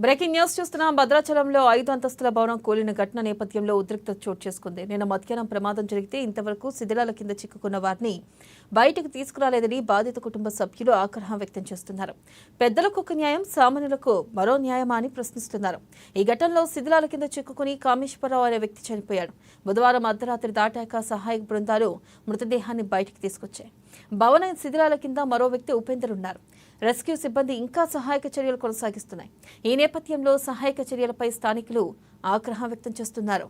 Breaking news చూస్తున్నాం. భద్రాచలంలో 5 అంతస్తుల భవనం కూలిన ఘటన నేపథ్యంలో ఉద్రిక్తత చోటు చేసుకుంది. నిన్న మధ్యాహ్నం ప్రమాదం జరిగితే ఇంతవరకు శిథిలాల కింద చిక్కుకున్న వారిని బయటకు తీసుకురాలేదని బాధిత కుటుంబ సభ్యులు ఆగ్రహం వ్యక్తం చేస్తున్నారు. పెద్దలకు ఒక న్యాయం, సామాన్యులకు మరో న్యాయమా అని ప్రశ్నిస్తున్నారు. ఈ ఘటనలో శిథిలాల కింద చిక్కుకుని కామేశ్వరరావు అనే వ్యక్తి చనిపోయాడు. బుధవారం అర్ధరాత్రి దాటాక సహాయక బృందాలు మృతదేహాన్ని బయటకు తీసుకొచ్చాయి. భవన శిథిలాల కింద మరో వ్యక్తి ఉపేందర్ ఉన్నారు. రెస్క్యూ సిబ్బంది ఇంకా సహాయక చర్యలు కొనసాగిస్తున్నాయి. ఈ నేపథ్యంలో సహాయక చర్యలపై స్థానికులు ఆగ్రహం వ్యక్తం చేస్తున్నారు.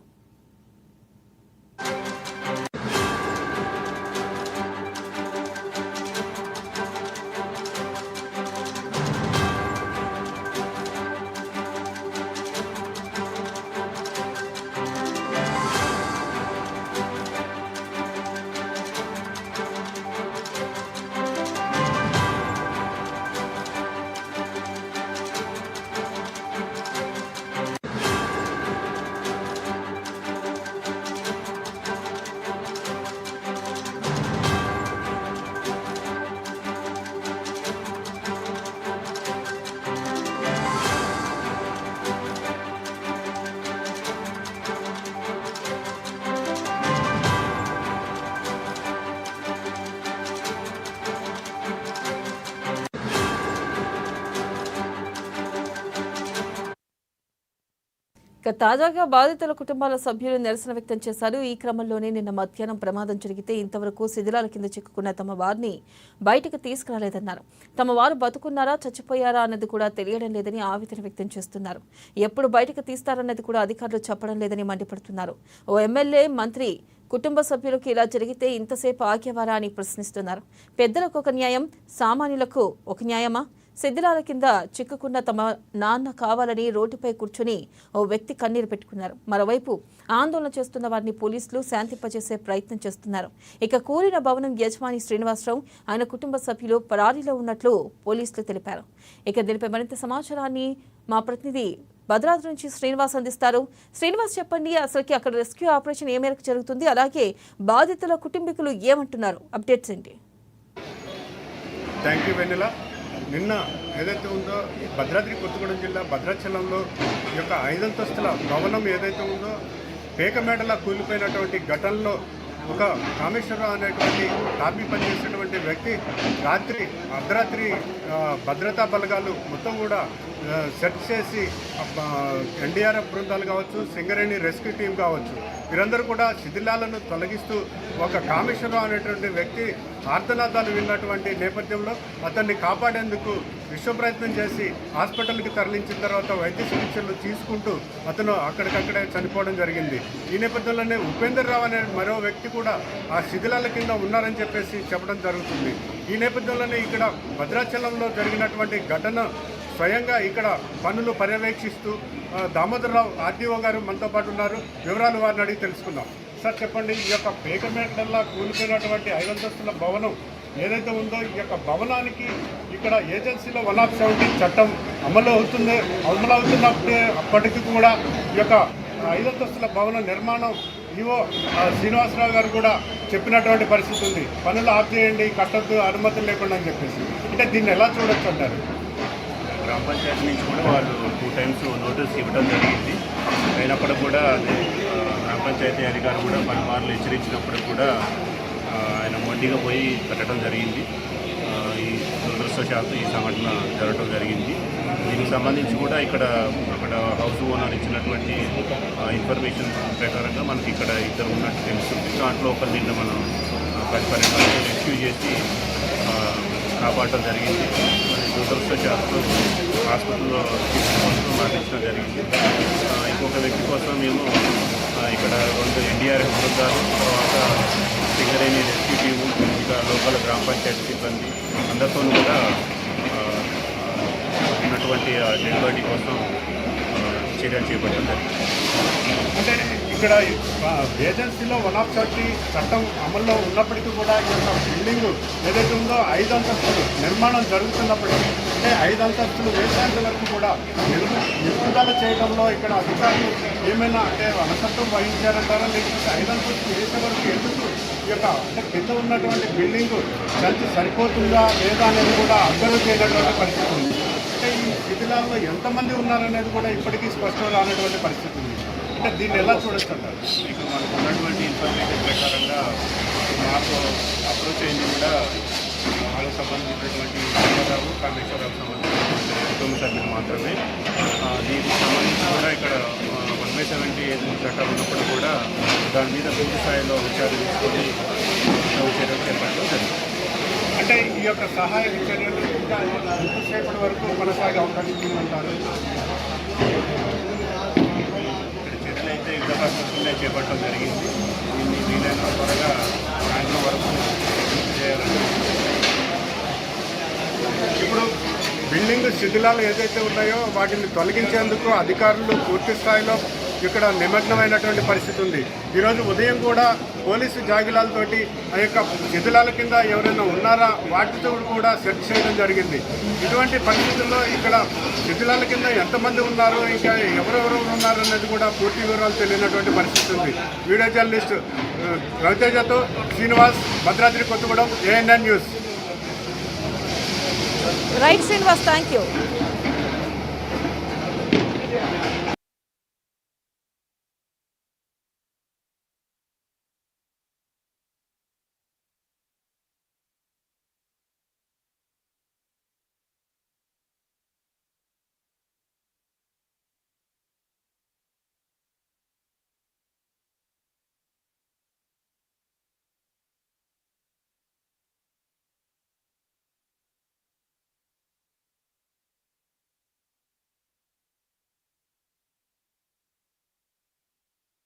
తాజాగా బాధితుల కుటుంబాల సభ్యులు నిరసన వ్యక్తం చేశారు. ఈ క్రమంలోనే నిన్న మధ్యాహ్నం ప్రమాదం జరిగితే ఇంతవరకు శిథిలాల కింద చిక్కుకున్న తమ వారిని బయటకు తీసుకురాలేదన్నారు. తమ వారు బతుకున్నారా, చచ్చిపోయారా అన్నది కూడా తెలియడం లేదని ఆవేదన వ్యక్తం చేస్తున్నారు. ఎప్పుడు బయటకు తీస్తారన్నది కూడా అధికారులు చెప్పడం లేదని మండిపడుతున్నారు. ఓ ఎమ్మెల్యే, మంత్రి కుటుంబ సభ్యులకు ఇలా జరిగితే ఇంతసేపు ఆగేవారా అని ప్రశ్నిస్తున్నారు. పెద్దలకు ఒక న్యాయం, సామాన్యులకు ఒక న్యాయమా? శిథిలాల కింద చిక్కుకున్న తమ నాన్న కావాలని రోడ్డుపై కూర్చుని ఓ వ్యక్తి కన్నీరు పెట్టుకున్నారు. మరోవైపు ఆందోళన చేస్తున్న వారిని పోలీసులు శాంతింపజేసే ప్రయత్నం చేస్తున్నారు. ఇక కూలిన భవనం యజమాని శ్రీనివాసరావు, ఆయన కుటుంబ సభ్యులు పరారీలో ఉన్నట్లు పోలీసులు తెలిపారు. ఇక దీనిపై మరింత సమాచారాన్ని మా ప్రతినిధి భద్రాద్రి నుంచి శ్రీనివాస్ అందిస్తారు. శ్రీనివాస్, చెప్పండి, అసలుకి అక్కడ రెస్క్యూ ఆపరేషన్ ఏ మేరకు జరుగుతుంది, అలాగే బాధితుల కుటుంబీకులు ఏమంటున్నారు, అప్డేట్స్ ఏంటి? థ్యాంక్ యూ వెన్నెల. నిన్న ఏదైతే ఉందో భద్రాద్రి కొత్తగూడెం జిల్లా భద్రాచలంలో ఈ యొక్క 5 అంతస్తుల భవనం ఏదైతే ఉందో పేకమేడలా కూలిపోయినటువంటి ఘటనలో ఒక కామేశ్వరరావు అనేటువంటి టాపీ పనిచేసేటువంటి వ్యక్తి అర్ధరాత్రి భద్రతా బలగాలు మొత్తం కూడా సెర్చ్ చేసి ఎన్డీఆర్ఎఫ్ బృందాలు కావచ్చు, సింగరేణి రెస్క్యూ టీం కావచ్చు, వీరందరూ కూడా శిథిలాలను తొలగిస్తూ ఒక కామేశ్వరరావు అనేటువంటి వ్యక్తి ఆర్తనాదాలు విన్నటువంటి నేపథ్యంలో అతన్ని కాపాడేందుకు విశ్వప్రయత్నం చేసి హాస్పిటల్కి తరలించిన తర్వాత వైద్య చికిత్సలు తీసుకుంటూ అతను అక్కడికక్కడే చనిపోవడం జరిగింది. ఈ నేపథ్యంలోనే ఉపేందర్ రావు అనే మరో వ్యక్తి కూడా ఆ శిథిలాల కింద ఉన్నారని చెప్పేసి చెప్పడం జరుగుతుంది. ఈ నేపథ్యంలోనే ఇక్కడ భద్రాచలంలో జరిగినటువంటి ఘటన స్వయంగా ఇక్కడ పనులు పర్యవేక్షిస్తూ దామోదరరావు ఆర్డీఓ గారు మనతో పాటు ఉన్నారు. వివరాలు వారిని అడిగి తెలుసుకుందాం. సార్, చెప్పండి, ఈ యొక్క పేకమేటల్లా కూలిపోయినటువంటి 5 అంతస్తుల భవనం ఏదైతే ఉందో ఈ యొక్క భవనానికి ఇక్కడ ఏజెన్సీలో 170 చట్టం అమలు అవుతున్నప్పుడే అప్పటికి కూడా ఈ యొక్క 5 అంతస్తుల భవన నిర్మాణం ఈవో శ్రీనివాసరావు గారు కూడా చెప్పినటువంటి పరిస్థితి ఉంది. పనులు ఆఫ్ చేయండి, కట్టద్దు, అనుమతులు లేకుండా అని చెప్పేసి. అంటే దీన్ని ఎలా చూడొచ్చు అంటారు? గ్రామ పంచాయతీ నుంచి కూడా వాళ్ళు 2 టైమ్స్ నోటీస్ ఇవ్వడం జరిగింది. అయినప్పుడు కూడా అదే గ్రామ పంచాయతీ అధికారులు కూడా పలుమార్లు హెచ్చరించినప్పుడు కూడా ఆయన మొండిగా పోయి కట్టడం జరిగింది. ఈ దురదృష్టవశాత్తు ఈ సంఘటన జరగడం జరిగింది. దీనికి సంబంధించి కూడా అక్కడ హౌస్ ఓనర్ ఇచ్చినటువంటి ఇన్ఫర్మేషన్ ప్రకారంగా మనకి ఇక్కడ ఇద్దరు ఉన్నట్టు తెలుస్తుంది. దాంట్లో ఒకరు నిన్న మనం 10-12 రెస్క్యూ చేసి కాపాడటం జరిగింది. మరి దురదృష్టవశాత్తు హాస్పిటల్లో తీసుకుని మరణించడం జరిగింది. ఇంకొక వ్యక్తి కోసం మేము ఇక్కడ 2 ఎన్డీఆర్ఎఫ్ బృందాలు, తర్వాత సింగరేణి రెస్క్యూ టీము, ఇంకా లోకల్ గ్రామ పంచాయతీ సిబ్బంది అందరితో కూడా ఉన్నటువంటి డెడ్ బాడీ కోసం చర్యలు చేపట్టడం జరిగింది. అంటే ఇక్కడ ఏజెన్సీలో 170 చట్టం అమల్లో ఉన్నప్పటికీ కూడా ఈ యొక్క బిల్డింగ్ ఏదైతే ఉందో 5 అంతస్తులు నిర్మాణం జరుగుతున్నప్పటికీ, అంటే 5 అంతస్తులు వేసేంత వరకు కూడా నిలుపుదల చేయడంలో ఇక్కడ అధికారులు ఏమైనా అంటే అలసత్వం వహించారంటారా, లేకపోతే 5 అంతస్తులు వేసే వరకు ఎందుకు ఈ యొక్క అంటే కింద ఉన్నటువంటి బిల్డింగ్ సరిపోతుందా లేదా అనేది కూడా అబ్జర్వ్ చేయనటువంటి పరిస్థితి ఉంది. అంటే ఈ శిథిలాల్లో ఎంతమంది ఉన్నారనేది కూడా ఇప్పటికీ స్పష్టం రానటువంటి పరిస్థితి ఉంది. అంటే దీన్ని ఎలా చూడొచ్చు అంటారు? మీకు మనకు ఉన్నటువంటి ఇన్ఫర్మేషన్ ప్రకారంగా మాకు అప్రోచ్ అయింది కూడా వాళ్ళకు సంబంధించినటువంటి రామారావు కామేశ్వరరావు సంబంధించినటువంటి కుటుంబ సభ్యులు మాత్రమే. దీనికి సంబంధించి కూడా ఇక్కడ 1/70 చట్టాలు ఉన్నప్పుడు కూడా దాని మీద పూర్తి స్థాయిలో విచారణ తీసుకొని చర్యలు చేపట్టడం జరిగింది. అంటే ఈ యొక్క సహాయక చర్యలు ఇంకా ఎంతసేపటి వరకు కొనసాగే అవకాశం ఉందంటారు? ఇక్కడ చర్యలు అయితే యుద్ధ ప్రాసెస్లో చేపట్టడం జరిగింది. దీన్ని వీలైన త్వరగా సాయంత్రం వరకు పూర్తి చేయాలని. ఇప్పుడు బిల్డింగ్ శిథిలాలు ఏదైతే ఉన్నాయో వాటిని తొలగించేందుకు అధికారులు పూర్తి స్థాయిలో ఇక్కడ నిమగ్నమైనటువంటి పరిస్థితి ఉంది. ఈరోజు ఉదయం కూడా పోలీసు జాగిలాలతోటి ఆ యొక్క శిథిలాల కింద ఎవరైనా ఉన్నారా వాటితో కూడా సెర్చ్ చేయడం జరిగింది. ఇటువంటి పరిస్థితుల్లో ఇక్కడ శిథిలాల కింద ఎంతమంది ఉన్నారు, ఇంకా ఎవరెవరు ఉన్నారు అన్నది కూడా పూర్తి వివరాలు తెలియనటువంటి పరిస్థితి ఉంది. వీడియో జర్నలిస్ట్ రవితేజతో Srinivas, Bhadradri Kothagudem, ANN news. Right Srinivas, thank you.